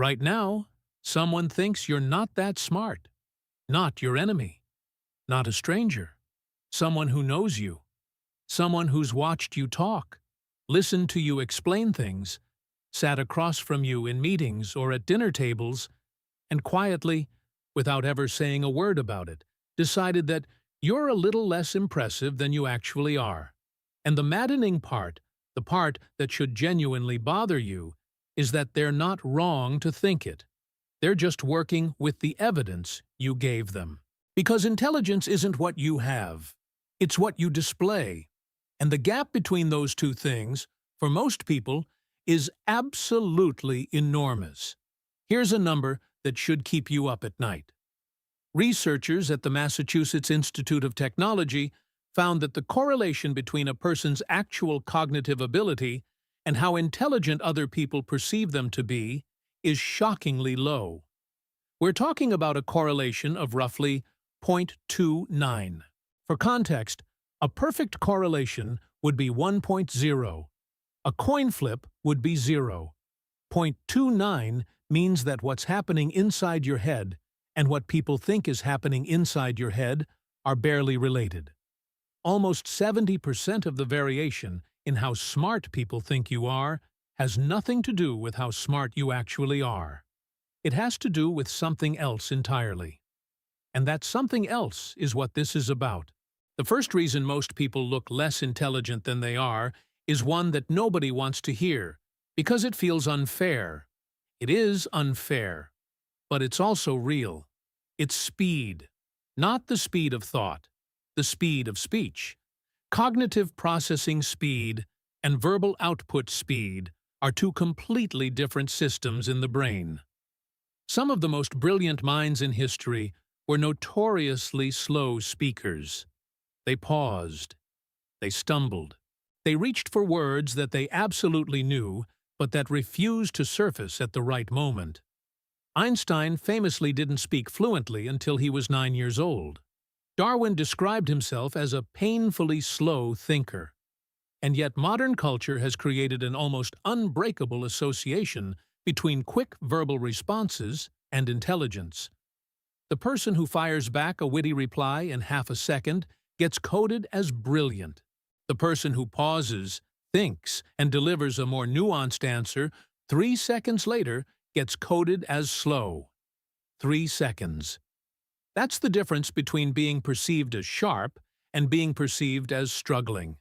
Right now, someone thinks you're not that smart, not your enemy, not a stranger, someone who knows you, someone who's watched you talk, listened to you explain things, sat across from you in meetings or at dinner tables, and quietly, without ever saying a word about it, decided that you're a little less impressive than you actually are. And the maddening part, the part that should genuinely bother you, is that they're not wrong to think it. They're just working with the evidence you gave them. Because intelligence isn't what you have, it's what you display. And the gap between those two things, for most people, is absolutely enormous. Here's a number that should keep you up at night. Researchers at the Massachusetts Institute of Technology found that the correlation between a person's actual cognitive ability and how intelligent other people perceive them to be is shockingly low. We're talking about a correlation of roughly 0.29. For context, a perfect correlation would be 1.0. A coin flip would be 0. 0.29 means that what's happening inside your head and what people think is happening inside your head are barely related. Almost 70% of the variation in how smart people think you are has nothing to do with how smart you actually are. It has to do with something else entirely. And that something else is what this is about. The first reason most people look less intelligent than they are is one that nobody wants to hear, because it feels unfair. It is unfair, but it's also real. It's speed. Not the speed of thought, the speed of speech. Cognitive processing speed and verbal output speed are two completely different systems in the brain. Some of the most brilliant minds in history were notoriously slow speakers. They paused. They stumbled. They reached for words that they absolutely knew, but that refused to surface at the right moment. Einstein famously didn't speak fluently until he was 9 years old. Darwin described himself as a painfully slow thinker. And yet modern culture has created an almost unbreakable association between quick verbal responses and intelligence. The person who fires back a witty reply in half a second gets coded as brilliant. The person who pauses, thinks, and delivers a more nuanced answer 3 seconds later gets coded as slow. 3 seconds. That's the difference between being perceived as sharp and being perceived as struggling.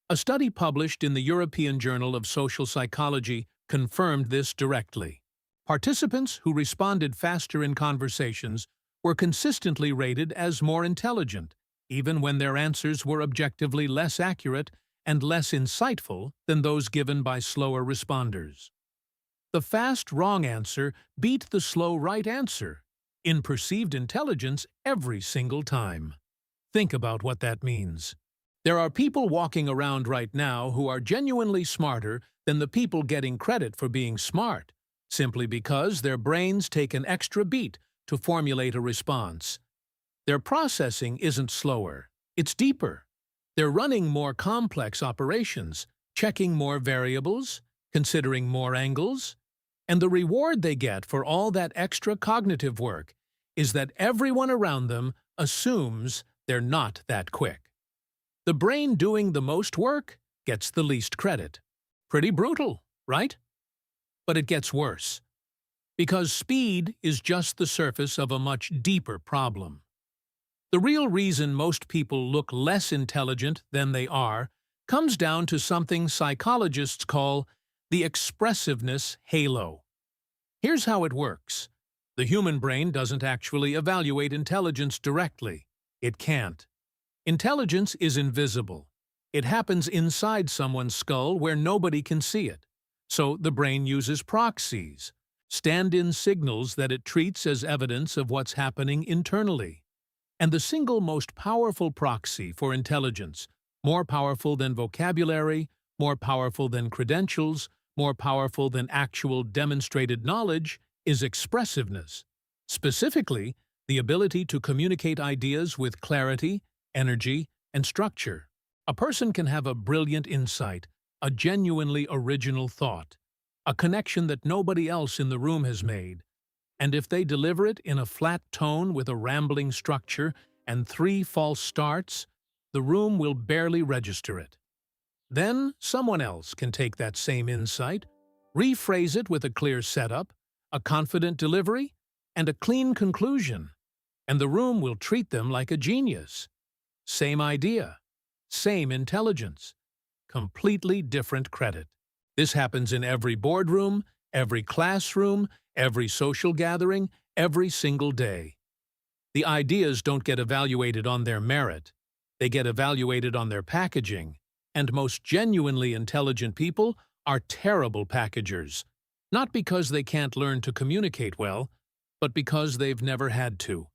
A study published in the European Journal of Social Psychology confirmed this directly. Participants who responded faster in conversations were consistently rated as more intelligent, even when their answers were objectively less accurate and less insightful than those given by slower responders. The fast wrong answer beat the slow right answer in perceived intelligence every single time. Think about what that means. There are people walking around right now who are genuinely smarter than the people getting credit for being smart, simply because their brains take an extra beat to formulate a response. Their processing isn't slower, it's deeper. They're running more complex operations, checking more variables, considering more angles, and the reward they get for all that extra cognitive work is that everyone around them assumes they're not that quick. The brain doing the most work gets the least credit. Pretty brutal, right? But it gets worse. Because speed is just the surface of a much deeper problem. The real reason most people look less intelligent than they are comes down to something psychologists call the expressiveness halo. Here's how it works. The human brain doesn't actually evaluate intelligence directly. It can't. Intelligence is invisible. It happens inside someone's skull where nobody can see it. So the brain uses proxies, stand-in signals that it treats as evidence of what's happening internally. And the single most powerful proxy for intelligence, more powerful than vocabulary, more powerful than credentials, more powerful than actual demonstrated knowledge, is expressiveness. Specifically, the ability to communicate ideas with clarity, energy, and structure. A person can have a brilliant insight, a genuinely original thought, a connection that nobody else in the room has made, and if they deliver it in a flat tone with a rambling structure and 3 false starts, the room will barely register it. Then someone else can take that same insight, rephrase it with a clear setup, a confident delivery, and a clean conclusion, and the room will treat them like a genius. Same idea, same intelligence, completely different credit. This happens in every boardroom, every classroom, every social gathering, every single day. The ideas don't get evaluated on their merit. They get evaluated on their packaging. And most genuinely intelligent people are terrible packagers, not because they can't learn to communicate well, but because they've never had to.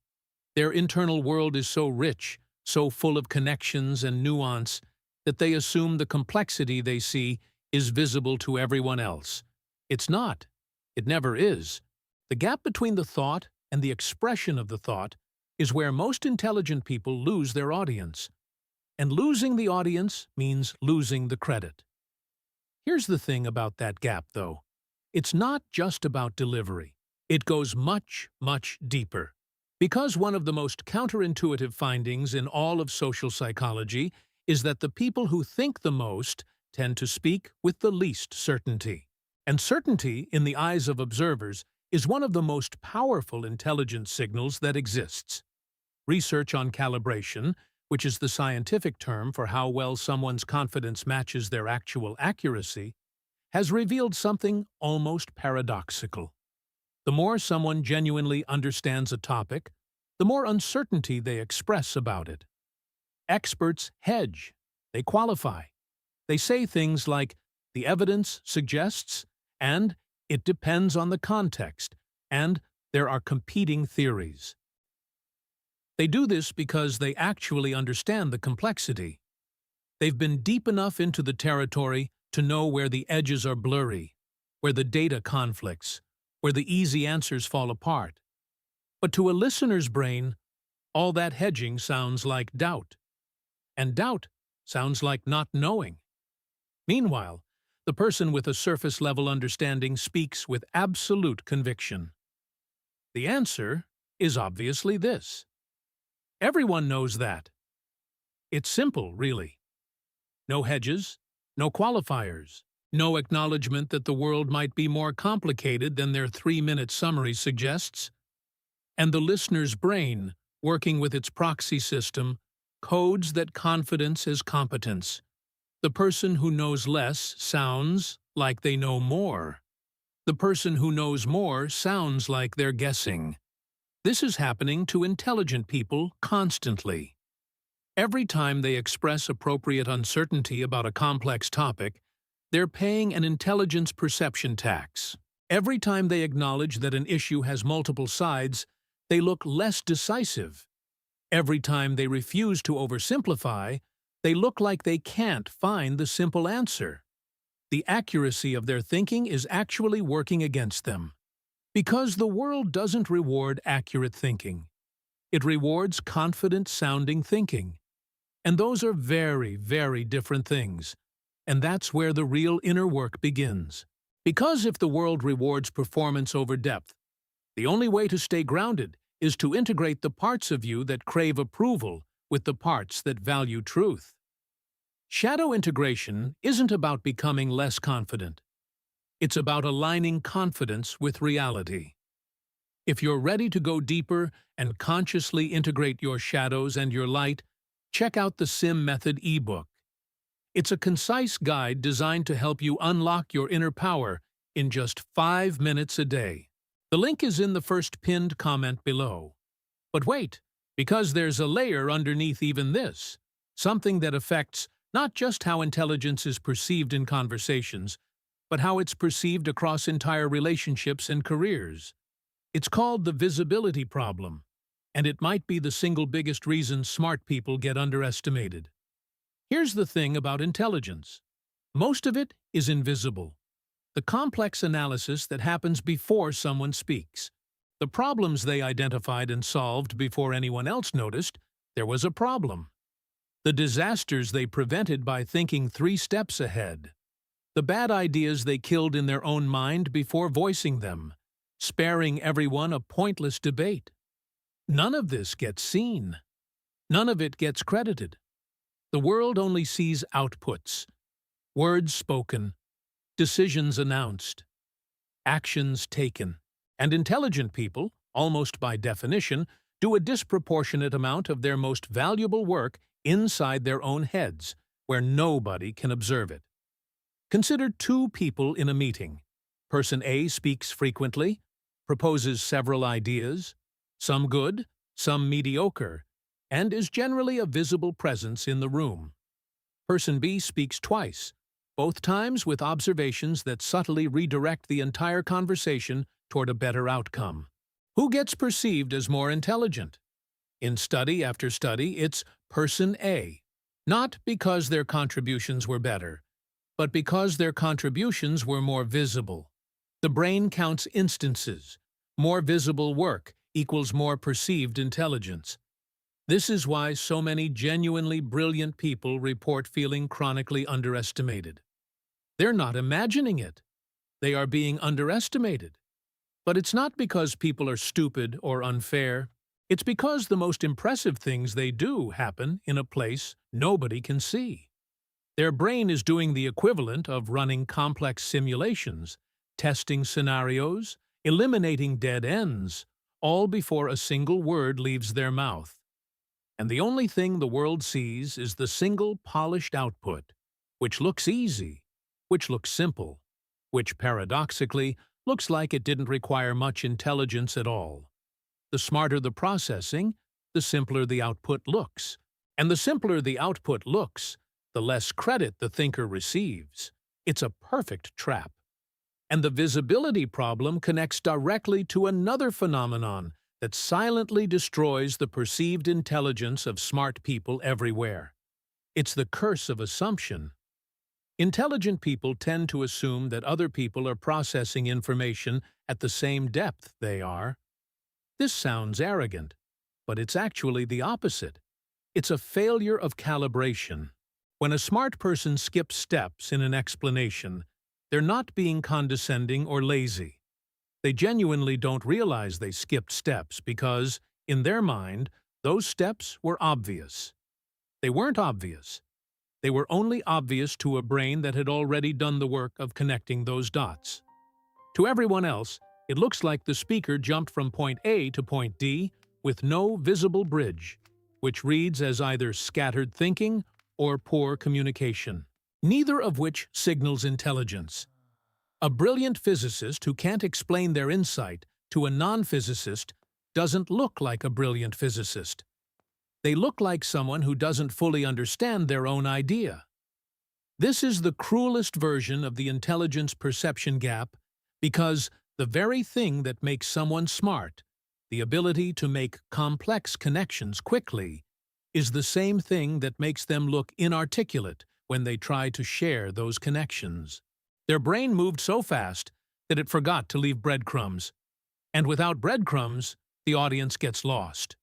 Their internal world is so rich, so full of connections and nuance, that they assume the complexity they see is visible to everyone else. It's not. It never is. The gap between the thought and the expression of the thought is where most intelligent people lose their audience. And losing the audience means losing the credit. Here's the thing about that gap, though. It's not just about delivery. It goes much, much deeper. Because one of the most counterintuitive findings in all of social psychology is that the people who think the most tend to speak with the least certainty. And certainty, in the eyes of observers, is one of the most powerful intelligence signals that exists. Research on calibration, which is the scientific term for how well someone's confidence matches their actual accuracy, has revealed something almost paradoxical. The more someone genuinely understands a topic, the more uncertainty they express about it. Experts hedge, they qualify. They say things like, "the evidence suggests," and "it depends on the context," and "there are competing theories." They do this because they actually understand the complexity. They've been deep enough into the territory to know where the edges are blurry, where the data conflicts, where the easy answers fall apart. But to a listener's brain, all that hedging sounds like doubt. And doubt sounds like not knowing. Meanwhile, the person with a surface-level understanding speaks with absolute conviction. The answer is obviously this. Everyone knows that. It's simple, really. No hedges, no qualifiers, no acknowledgement that the world might be more complicated than their 3-minute summary suggests. And the listener's brain, working with its proxy system, codes that confidence as competence. The person who knows less sounds like they know more. The person who knows more sounds like they're guessing. This is happening to intelligent people constantly. Every time they express appropriate uncertainty about a complex topic, they're paying an intelligence perception tax. Every time they acknowledge that an issue has multiple sides, they look less decisive. Every time they refuse to oversimplify, they look like they can't find the simple answer. The accuracy of their thinking is actually working against them. Because the world doesn't reward accurate thinking. It rewards confident-sounding thinking. And those are very, very different things. And that's where the real inner work begins. Because if the world rewards performance over depth, the only way to stay grounded is to integrate the parts of you that crave approval with the parts that value truth. Shadow integration isn't about becoming less confident. It's about aligning confidence with reality. If you're ready to go deeper and consciously integrate your shadows and your light, check out the SIM Method ebook. It's a concise guide designed to help you unlock your inner power in just 5 minutes a day. The link is in the first pinned comment below. But wait, because there's a layer underneath even this, something that affects not just how intelligence is perceived in conversations, but how it's perceived across entire relationships and careers. It's called the visibility problem, and it might be the single biggest reason smart people get underestimated. Here's the thing about intelligence. Most of it is invisible. The complex analysis that happens before someone speaks. The problems they identified and solved before anyone else noticed there was a problem. The disasters they prevented by thinking 3 steps ahead. The bad ideas they killed in their own mind before voicing them, sparing everyone a pointless debate. None of this gets seen. None of it gets credited. The world only sees outputs, words spoken, decisions announced, actions taken. And intelligent people, almost by definition, do a disproportionate amount of their most valuable work inside their own heads, where nobody can observe it. Consider two people in a meeting. Person A speaks frequently, proposes several ideas, some good, some mediocre, and is generally a visible presence in the room. Person B speaks twice, both times with observations that subtly redirect the entire conversation toward a better outcome. Who gets perceived as more intelligent? In study after study, it's person A, not because their contributions were better, but because their contributions were more visible. The brain counts instances. More visible work equals more perceived intelligence. This is why so many genuinely brilliant people report feeling chronically underestimated. They're not imagining it. They are being underestimated. But it's not because people are stupid or unfair. It's because the most impressive things they do happen in a place nobody can see. Their brain is doing the equivalent of running complex simulations, testing scenarios, eliminating dead ends, all before a single word leaves their mouth. And the only thing the world sees is the single polished output, which looks easy, which looks simple, which paradoxically looks like it didn't require much intelligence at all. The smarter the processing, the simpler the output looks. And the simpler the output looks, the less credit the thinker receives. It's a perfect trap. And the visibility problem connects directly to another phenomenon that silently destroys the perceived intelligence of smart people everywhere. It's the curse of assumption. Intelligent people tend to assume that other people are processing information at the same depth they are. This sounds arrogant, but it's actually the opposite. It's a failure of calibration. When a smart person skips steps in an explanation, they're not being condescending or lazy. They genuinely don't realize they skipped steps because, in their mind, those steps were obvious. They weren't obvious. They were only obvious to a brain that had already done the work of connecting those dots. To everyone else, it looks like the speaker jumped from point A to point D with no visible bridge, which reads as either scattered thinking or poor communication, neither of which signals intelligence. A brilliant physicist who can't explain their insight to a non-physicist doesn't look like a brilliant physicist. They look like someone who doesn't fully understand their own idea. This is the cruelest version of the intelligence perception gap because the very thing that makes someone smart, the ability to make complex connections quickly, is the same thing that makes them look inarticulate when they try to share those connections. Their brain moved so fast that it forgot to leave breadcrumbs. And without breadcrumbs, the audience gets lost.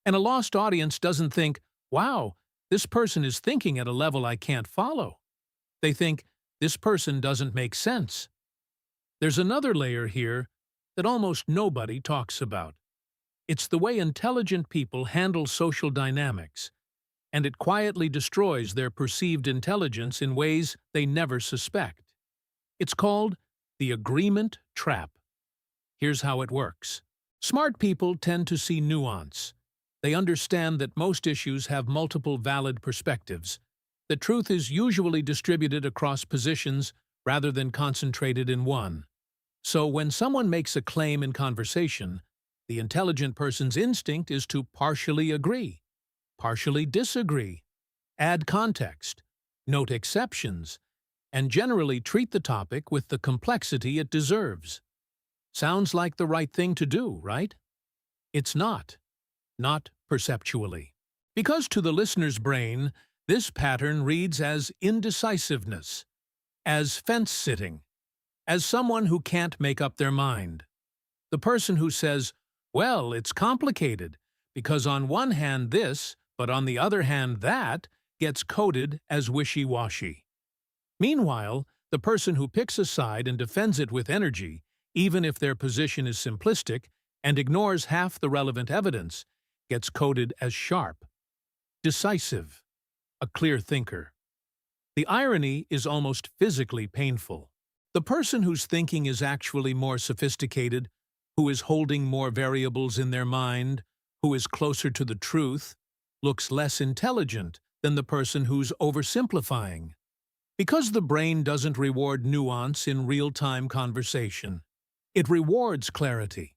And a lost audience doesn't think, wow, this person is thinking at a level I can't follow. They think, this person doesn't make sense. There's another layer here that almost nobody talks about. It's the way intelligent people handle social dynamics, and it quietly destroys their perceived intelligence in ways they never suspect. It's called the agreement trap. Here's how it works. Smart people tend to see nuance. They understand that most issues have multiple valid perspectives. The truth is usually distributed across positions rather than concentrated in one. So when someone makes a claim in conversation, the intelligent person's instinct is to partially agree, partially disagree, add context, note exceptions, and generally treat the topic with the complexity it deserves. Sounds like the right thing to do, right? It's not. Not perceptually. Because to the listener's brain, this pattern reads as indecisiveness, as fence-sitting, as someone who can't make up their mind. The person who says, well, it's complicated, because on one hand this, but on the other hand that, gets coded as wishy-washy. Meanwhile, The person who picks a side and defends it with energy, even if their position is simplistic, and ignores half the relevant evidence, gets coded as sharp, decisive, a clear thinker. The irony is almost physically painful. The person whose thinking is actually more sophisticated, who is holding more variables in their mind, who is closer to the truth, looks less intelligent than the person who's oversimplifying. Because the brain doesn't reward nuance in real-time conversation. It rewards clarity.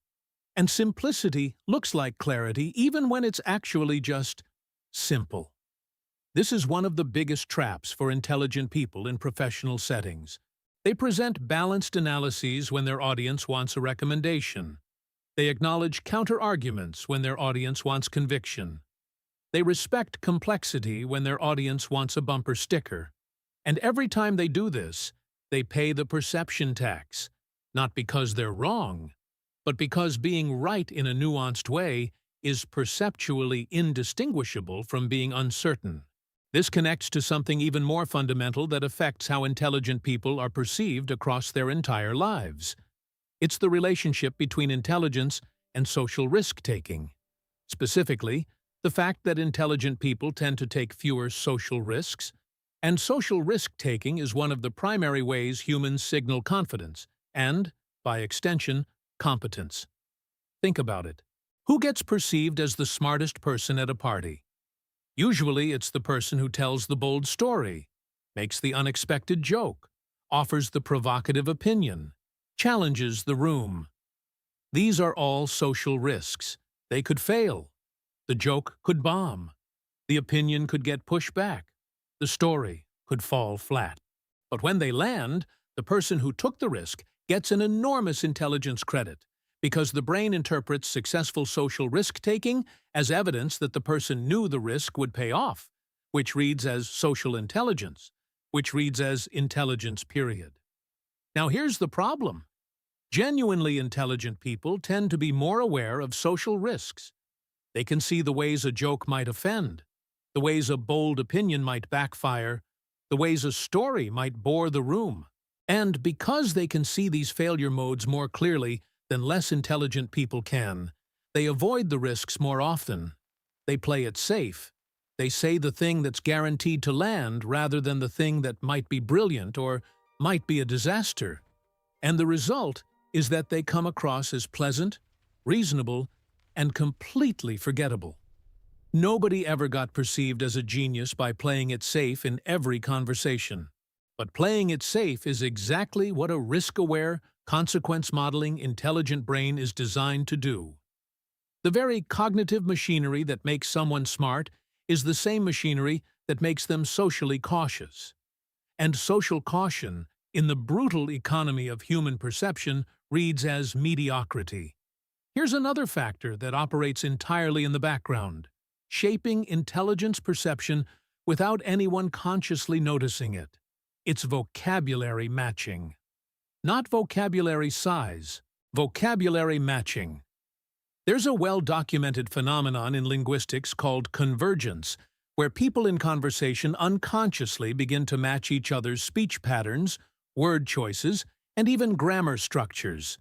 And simplicity looks like clarity even when it's actually just simple. This is one of the biggest traps for intelligent people in professional settings. They present balanced analyses when their audience wants a recommendation. They acknowledge counter-arguments when their audience wants conviction. They respect complexity when their audience wants a bumper sticker. And every time they do this, they pay the perception tax, not because they're wrong, but because being right in a nuanced way is perceptually indistinguishable from being uncertain. This connects to something even more fundamental that affects how intelligent people are perceived across their entire lives. It's the relationship between intelligence and social risk-taking. Specifically, the fact that intelligent people tend to take fewer social risks, and social risk-taking is one of the primary ways humans signal confidence and, by extension, competence. Think about it. Who gets perceived as the smartest person at a party? Usually it's the person who tells the bold story, makes the unexpected joke, offers the provocative opinion, challenges the room. These are all social risks. They could fail. The joke could bomb. The opinion could get pushed back. The story could fall flat. But when they land, the person who took the risk gets an enormous intelligence credit because the brain interprets successful social risk-taking as evidence that the person knew the risk would pay off, which reads as social intelligence, which reads as intelligence, period. Now here's the problem. Genuinely intelligent people tend to be more aware of social risks. They can see the ways a joke might offend, the ways a bold opinion might backfire, the ways a story might bore the room. And because they can see these failure modes more clearly than less intelligent people can, they avoid the risks more often. They play it safe. They say the thing that's guaranteed to land rather than the thing that might be brilliant or might be a disaster. And the result is that they come across as pleasant, reasonable, and completely forgettable. Nobody ever got perceived as a genius by playing it safe in every conversation. But playing it safe is exactly what a risk-aware, consequence-modeling, intelligent brain is designed to do. The very cognitive machinery that makes someone smart is the same machinery that makes them socially cautious. And social caution, in the brutal economy of human perception, reads as mediocrity. Here's another factor that operates entirely in the background, shaping intelligence perception without anyone consciously noticing it. It's vocabulary matching. Not vocabulary size, vocabulary matching. There's a well-documented phenomenon in linguistics called convergence, where people in conversation unconsciously begin to match each other's speech patterns, word choices, and even grammar structures.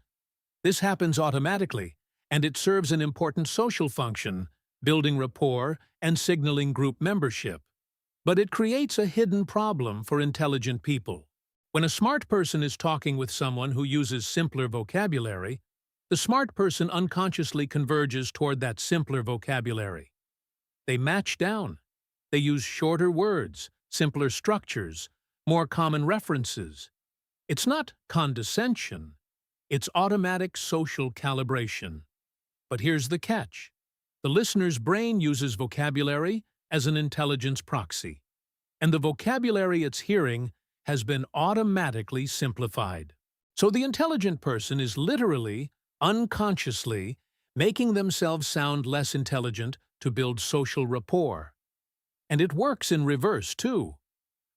This happens automatically, and it serves an important social function, building rapport and signaling group membership. But it creates a hidden problem for intelligent people. When a smart person is talking with someone who uses simpler vocabulary, the smart person unconsciously converges toward that simpler vocabulary. They match down. They use shorter words, simpler structures, more common references. It's not condescension. It's automatic social calibration. But here's the catch. The listener's brain uses vocabulary as an intelligence proxy, and the vocabulary it's hearing has been automatically simplified. So the intelligent person is literally, unconsciously, making themselves sound less intelligent to build social rapport. And it works in reverse, too.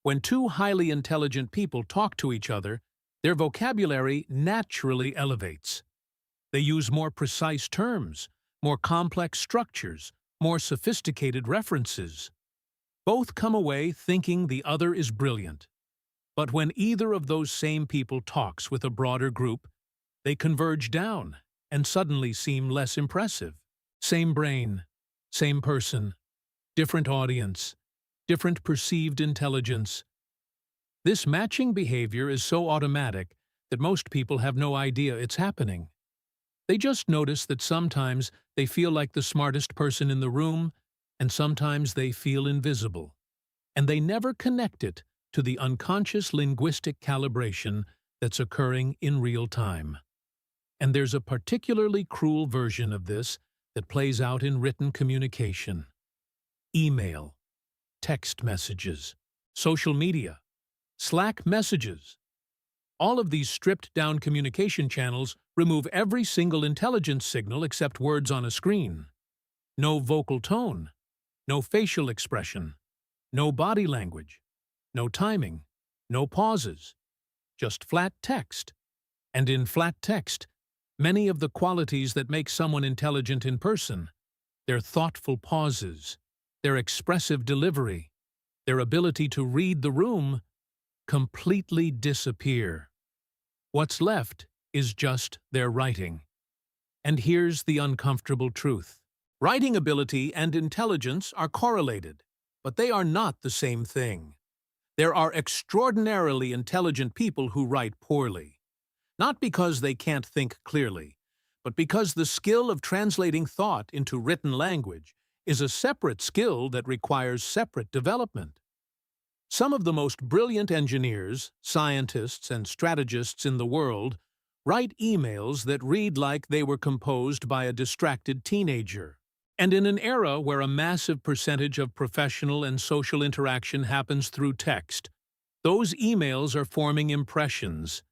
When two highly intelligent people talk to each other, their vocabulary naturally elevates. They use more precise terms, more complex structures, more sophisticated references. Both come away thinking the other is brilliant. But when either of those same people talks with a broader group, they converge down and suddenly seem less impressive. Same brain, same person, different audience, different perceived intelligence. This matching behavior is so automatic that most people have no idea it's happening. They just notice that sometimes they feel like the smartest person in the room, and sometimes they feel invisible. And they never connect it to the unconscious linguistic calibration that's occurring in real time. And there's a particularly cruel version of this that plays out in written communication. Email, text messages, social media, Slack messages. All of these stripped-down communication channels remove every single intelligence signal except words on a screen. No vocal tone, no facial expression, no body language, no timing, no pauses, just flat text. And in flat text, many of the qualities that make someone intelligent in person, their thoughtful pauses, their expressive delivery, their ability to read the room, completely disappear. What's left is just their writing. And here's the uncomfortable truth. Writing ability and intelligence are correlated, but they are not the same thing. There are extraordinarily intelligent people who write poorly, not because they can't think clearly, but because the skill of translating thought into written language is a separate skill that requires separate development. Some of the most brilliant engineers, scientists, and strategists in the world write emails that read like they were composed by a distracted teenager. And in an era where a massive percentage of professional and social interaction happens through text, those emails are forming impressions.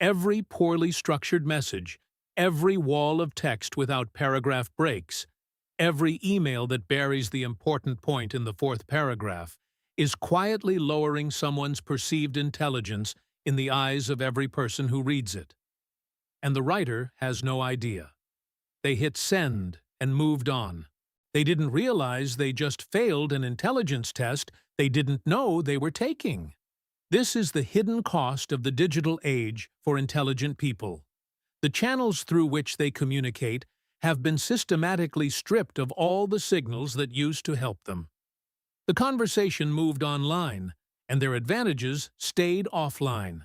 Every poorly structured message, every wall of text without paragraph breaks, every email that buries the important point in the fourth paragraph, is quietly lowering someone's perceived intelligence in the eyes of every person who reads it. And the writer has no idea. They hit send and moved on. They didn't realize they just failed an intelligence test they didn't know they were taking. This is the hidden cost of the digital age for intelligent people. The channels through which they communicate have been systematically stripped of all the signals that used to help them. The conversation moved online, and their advantages stayed offline.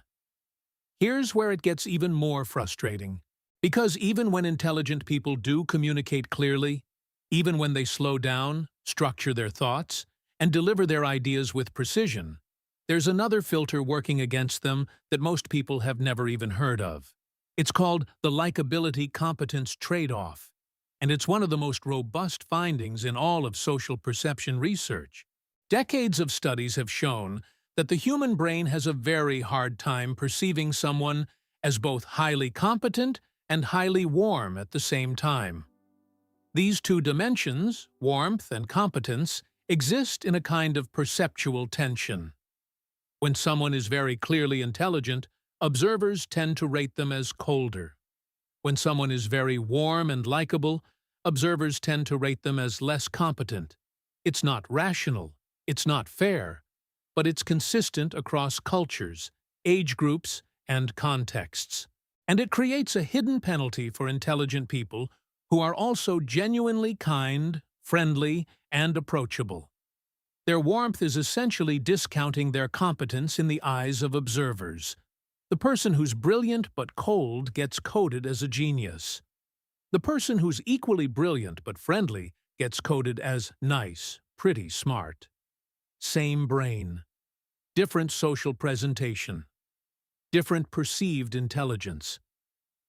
Here's where it gets even more frustrating. Because even when intelligent people do communicate clearly, even when they slow down, structure their thoughts, and deliver their ideas with precision, there's another filter working against them that most people have never even heard of. It's called the likability-competence trade-off, and it's one of the most robust findings in all of social perception research. Decades of studies have shown that the human brain has a very hard time perceiving someone as both highly competent and highly warm at the same time. These two dimensions, warmth and competence, exist in a kind of perceptual tension. When someone is very clearly intelligent, observers tend to rate them as colder. When someone is very warm and likable, observers tend to rate them as less competent. It's not rational, it's not fair, but it's consistent across cultures, age groups, and contexts. And it creates a hidden penalty for intelligent people who are also genuinely kind, friendly, and approachable. Their warmth is essentially discounting their competence in the eyes of observers. The person who's brilliant but cold gets coded as a genius. The person who's equally brilliant but friendly gets coded as nice, pretty smart. Same brain. Different social presentation. Different perceived intelligence.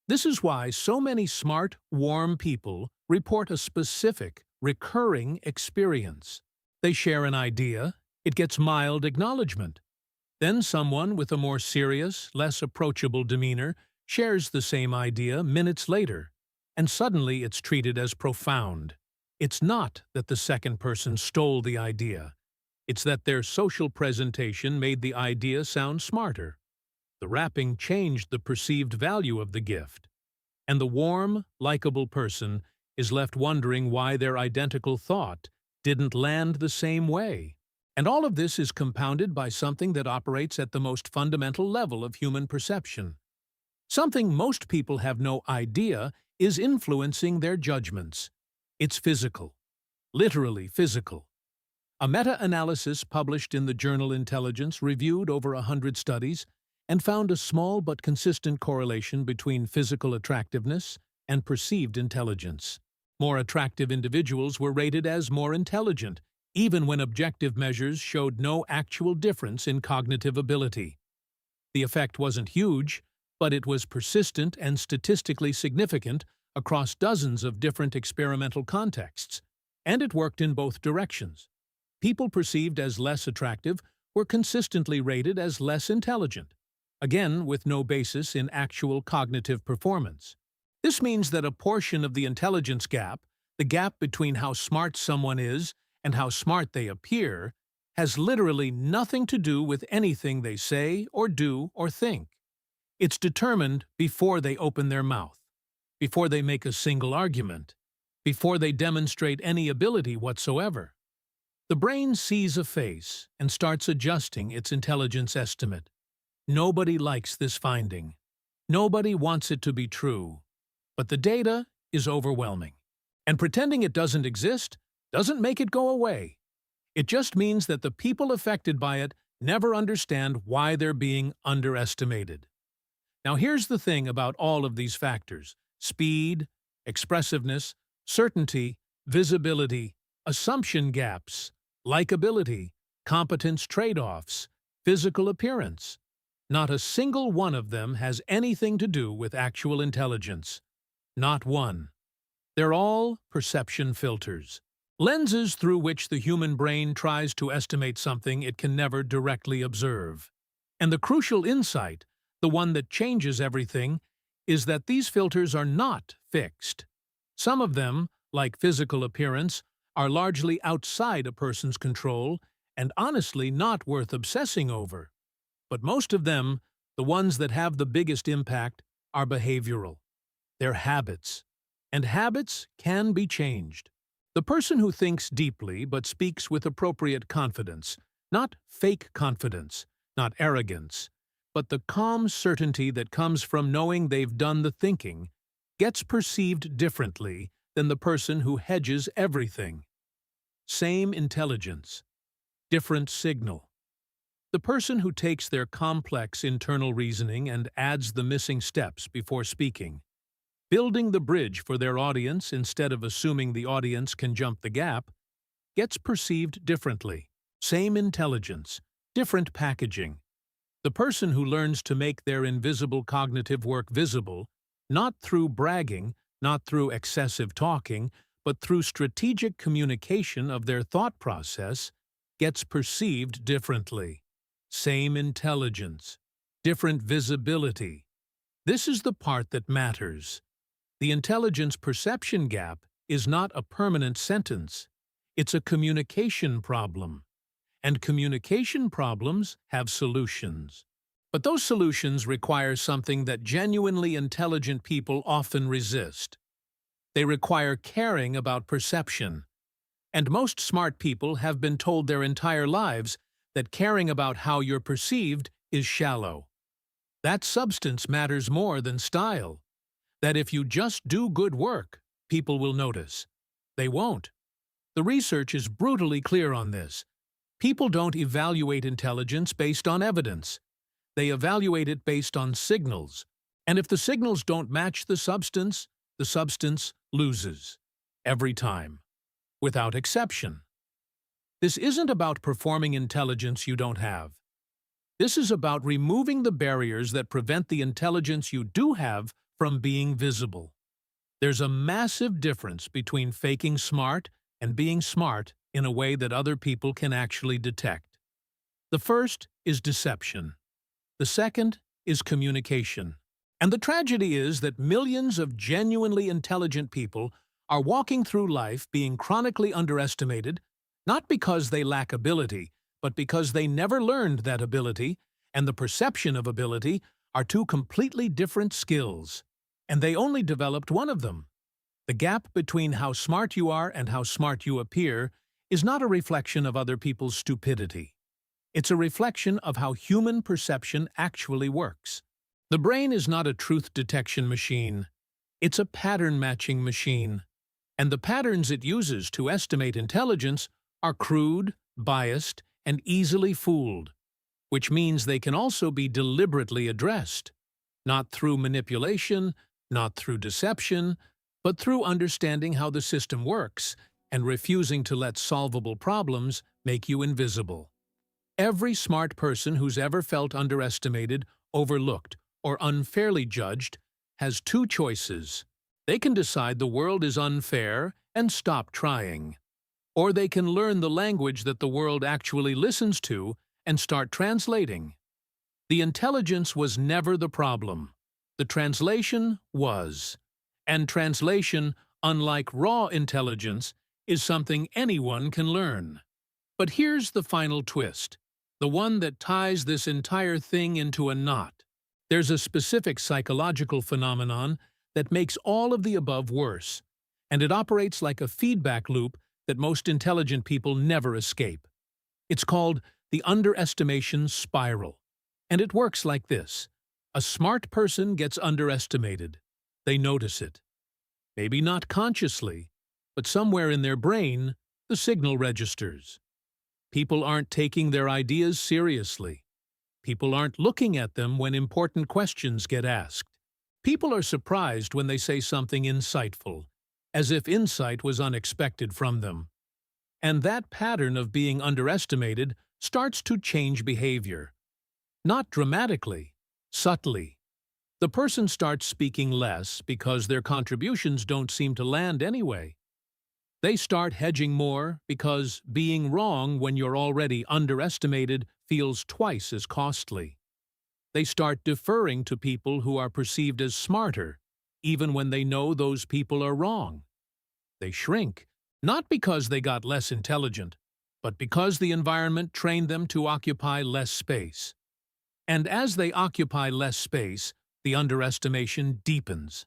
This is why so many smart, warm people report a specific, recurring experience. They share an idea, it gets mild acknowledgement. Then someone with a more serious, less approachable demeanor shares the same idea minutes later, and suddenly it's treated as profound. It's not that the second person stole the idea. It's that their social presentation made the idea sound smarter. The wrapping changed the perceived value of the gift. And the warm, likable person is left wondering why their identical thought didn't land the same way. And all of this is compounded by something that operates at the most fundamental level of human perception. Something most people have no idea is influencing their judgments. It's physical, literally physical. A meta-analysis published in the journal Intelligence reviewed over 100 studies and found a small but consistent correlation between physical attractiveness and perceived intelligence. More attractive individuals were rated as more intelligent, even when objective measures showed no actual difference in cognitive ability. The effect wasn't huge, but it was persistent and statistically significant across dozens of different experimental contexts, and it worked in both directions. People perceived as less attractive were consistently rated as less intelligent, again with no basis in actual cognitive performance. This means that a portion of the intelligence gap, the gap between how smart someone is and how smart they appear, has literally nothing to do with anything they say or do or think. It's determined before they open their mouth, before they make a single argument, before they demonstrate any ability whatsoever. The brain sees a face and starts adjusting its intelligence estimate. Nobody likes this finding. Nobody wants it to be true. But the data is overwhelming. And pretending it doesn't exist doesn't make it go away. It just means that the people affected by it never understand why they're being underestimated. Now here's the thing about all of these factors: speed, expressiveness, certainty, visibility, assumption gaps, likability, competence trade-offs, physical appearance. Not a single one of them has anything to do with actual intelligence. Not one. They're all perception filters. Lenses through which the human brain tries to estimate something it can never directly observe. And the crucial insight, the one that changes everything, is that these filters are not fixed. Some of them, like physical appearance, are largely outside a person's control and honestly not worth obsessing over. But most of them, the ones that have the biggest impact, are behavioral. They're habits. And habits can be changed. The person who thinks deeply but speaks with appropriate confidence, not fake confidence, not arrogance, but the calm certainty that comes from knowing they've done the thinking, gets perceived differently than the person who hedges everything. Same intelligence, different signal. The person who takes their complex internal reasoning and adds the missing steps before speaking, building the bridge for their audience instead of assuming the audience can jump the gap, gets perceived differently. Same intelligence, different packaging. The person who learns to make their invisible cognitive work visible, not through bragging, not through excessive talking, but through strategic communication of their thought process, gets perceived differently. Same intelligence, different visibility. This is the part that matters. The intelligence perception gap is not a permanent sentence. It's a communication problem. And communication problems have solutions. But those solutions require something that genuinely intelligent people often resist. They require caring about perception. And most smart people have been told their entire lives that caring about how you're perceived is shallow. That substance matters more than style. That if you just do good work, people will notice. They won't. The research is brutally clear on this. People don't evaluate intelligence based on evidence. They evaluate it based on signals. And if the signals don't match the substance loses. Every time. Without exception. This isn't about performing intelligence you don't have. This is about removing the barriers that prevent the intelligence you do have from being visible. There's a massive difference between faking smart and being smart in a way that other people can actually detect. The first is deception. The second is communication. And the tragedy is that millions of genuinely intelligent people are walking through life being chronically underestimated, not because they lack ability, but because they never learned that ability, and the perception of ability are two completely different skills. And they only developed one of them. The gap between how smart you are and how smart you appear is not a reflection of other people's stupidity. It's a reflection of how human perception actually works. The brain is not a truth detection machine. It's a pattern-matching machine. And the patterns it uses to estimate intelligence are crude, biased, and easily fooled, which means they can also be deliberately addressed, not through manipulation, not through deception, but through understanding how the system works and refusing to let solvable problems make you invisible. Every smart person who's ever felt underestimated, overlooked, or unfairly judged has two choices. They can decide the world is unfair and stop trying. Or they can learn the language that the world actually listens to and start translating. The intelligence was never the problem. The translation was. And translation, unlike raw intelligence, is something anyone can learn. But here's the final twist, the one that ties this entire thing into a knot. There's a specific psychological phenomenon that makes all of the above worse, and it operates like a feedback loop that most intelligent people never escape. It's called the underestimation spiral, and it works like this. A smart person gets underestimated. They notice it. Maybe not consciously, but somewhere in their brain, the signal registers. People aren't taking their ideas seriously. People aren't looking at them when important questions get asked. People are surprised when they say something insightful, as if insight was unexpected from them. And that pattern of being underestimated starts to change behavior. Not dramatically, subtly. The person starts speaking less because their contributions don't seem to land anyway. They start hedging more because being wrong when you're already underestimated feels twice as costly. They start deferring to people who are perceived as smarter, even when they know those people are wrong. They shrink, not because they got less intelligent, but because the environment trained them to occupy less space. And as they occupy less space, the underestimation deepens.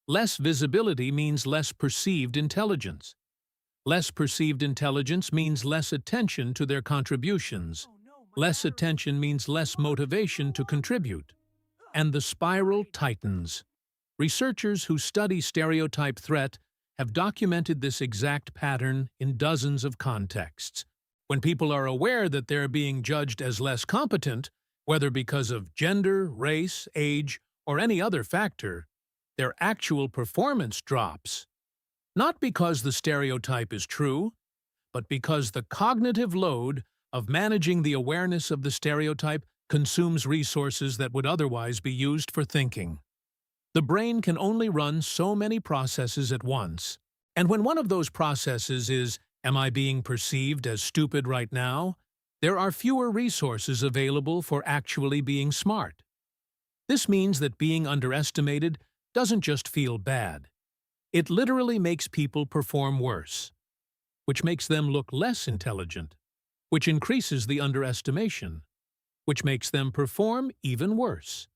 Less visibility means less perceived intelligence. Less perceived intelligence means less attention to their contributions. Less attention means less motivation to contribute. And the spiral tightens. Researchers who study stereotype threat have documented this exact pattern in dozens of contexts. When people are aware that they're being judged as less competent, whether because of gender, race, age, or any other factor, their actual performance drops. Not because the stereotype is true, but because the cognitive load of managing the awareness of the stereotype consumes resources that would otherwise be used for thinking. The brain can only run so many processes at once, and when one of those processes is, am I being perceived as stupid right now? There are fewer resources available for actually being smart. This means that being underestimated doesn't just feel bad. It literally makes people perform worse, which makes them look less intelligent, which increases the underestimation, which makes them perform even worse.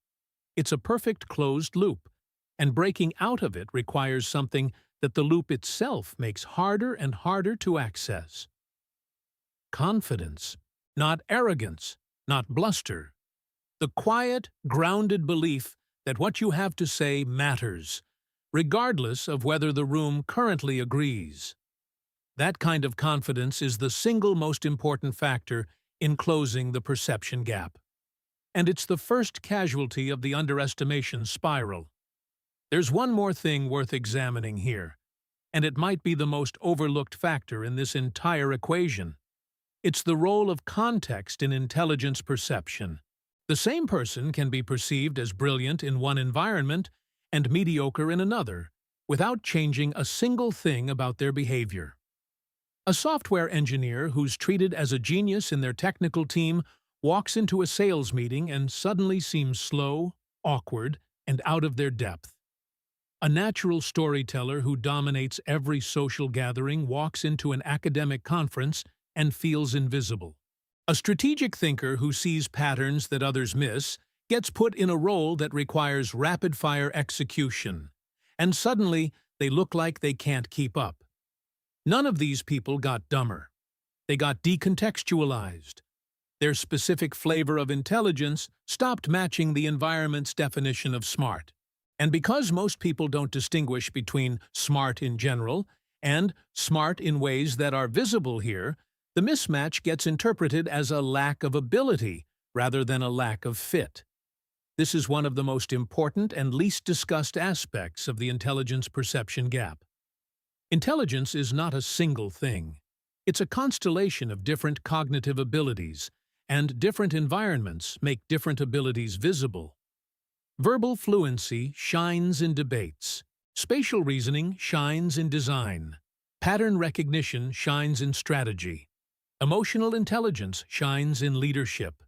It's a perfect closed loop, and breaking out of it requires something that the loop itself makes harder and harder to access. Confidence, not arrogance, not bluster. The quiet, grounded belief that what you have to say matters, regardless of whether the room currently agrees. That kind of confidence is the single most important factor in closing the perception gap. And it's the first casualty of the underestimation spiral. There's one more thing worth examining here, and it might be the most overlooked factor in this entire equation. It's the role of context in intelligence perception. The same person can be perceived as brilliant in one environment and mediocre in another, without changing a single thing about their behavior. A software engineer who's treated as a genius in their technical team walks into a sales meeting and suddenly seems slow, awkward, and out of their depth. A natural storyteller who dominates every social gathering walks into an academic conference and feels invisible. A strategic thinker who sees patterns that others miss gets put in a role that requires rapid-fire execution, and suddenly they look like they can't keep up. None of these people got dumber. They got decontextualized. Their specific flavor of intelligence stopped matching the environment's definition of smart. And because most people don't distinguish between smart in general and smart in ways that are visible here, the mismatch gets interpreted as a lack of ability rather than a lack of fit. This is one of the most important and least discussed aspects of the intelligence perception gap. Intelligence is not a single thing. It's a constellation of different cognitive abilities, and different environments make different abilities visible. Verbal fluency shines in debates. Spatial reasoning shines in design. Pattern recognition shines in strategy. Emotional intelligence shines in leadership.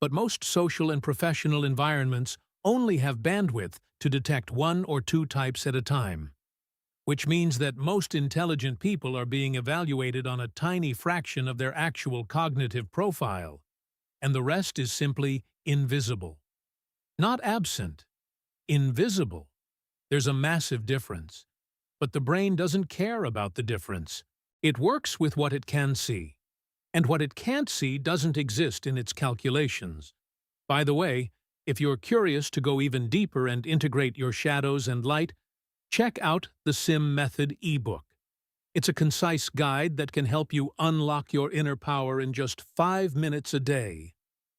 But most social and professional environments only have bandwidth to detect one or two types at a time, which means that most intelligent people are being evaluated on a tiny fraction of their actual cognitive profile, and the rest is simply invisible. Not absent, invisible. There's a massive difference. But the brain doesn't care about the difference. It works with what it can see. And what it can't see doesn't exist in its calculations. By the way, if you're curious to go even deeper and integrate your shadows and light, check out the SIM Method ebook. It's a concise guide that can help you unlock your inner power in just 5 minutes a day.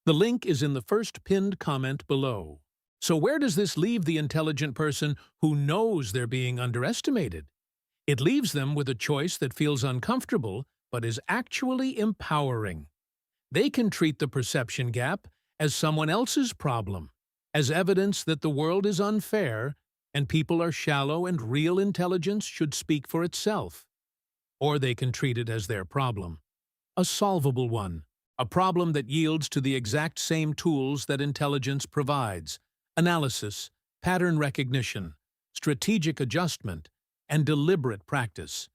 The link is in the first pinned comment below. So where does this leave the intelligent person who knows they're being underestimated? It leaves them with a choice that feels uncomfortable, but is actually empowering. They can treat the perception gap as someone else's problem, as evidence that the world is unfair and people are shallow and real intelligence should speak for itself. Or they can treat it as their problem, a solvable one, a problem that yields to the exact same tools that intelligence provides: analysis, pattern recognition, strategic adjustment, and deliberate practice.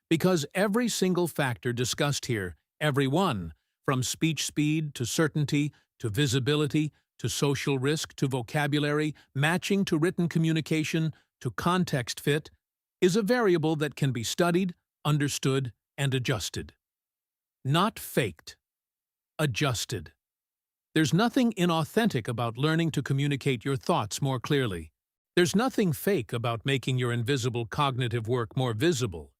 Because every single factor discussed here, every one, from speech speed to certainty to visibility to social risk to vocabulary, matching to written communication to context fit, is a variable that can be studied, understood, and adjusted. Not faked, adjusted. There's nothing inauthentic about learning to communicate your thoughts more clearly. There's nothing fake about making your invisible cognitive work more visible.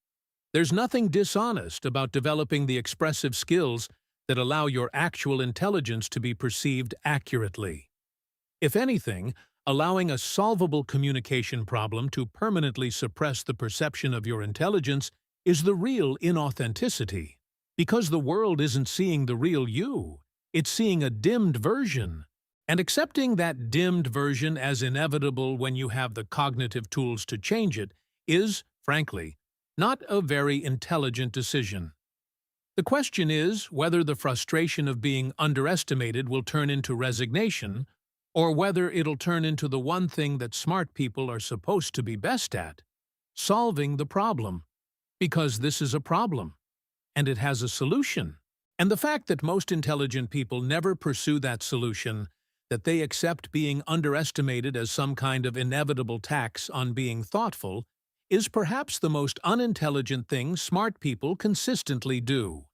There's nothing dishonest about developing the expressive skills that allow your actual intelligence to be perceived accurately. If anything, allowing a solvable communication problem to permanently suppress the perception of your intelligence is the real inauthenticity. Because the world isn't seeing the real you, it's seeing a dimmed version. And accepting that dimmed version as inevitable when you have the cognitive tools to change it is, frankly, not a very intelligent decision. The question is whether the frustration of being underestimated will turn into resignation, or whether it'll turn into the one thing that smart people are supposed to be best at: solving the problem. Because this is a problem, and it has a solution. And the fact that most intelligent people never pursue that solution, that they accept being underestimated as some kind of inevitable tax on being thoughtful, is perhaps the most unintelligent thing smart people consistently do.